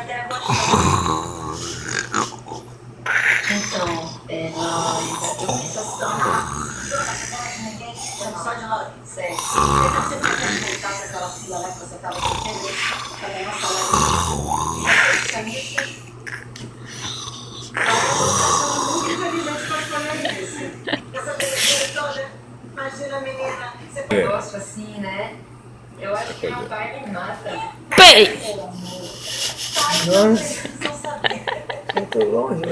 até agora. Então, eu fiz a só de hora, sério. Você pode voltar para aquela fila lá que você estava sentindo? Para nossa essa brincadeira toda, imagina a menina, você tem gosto assim, né? Eu acho que meu pai me mata. Pei! Nossa, muito longe,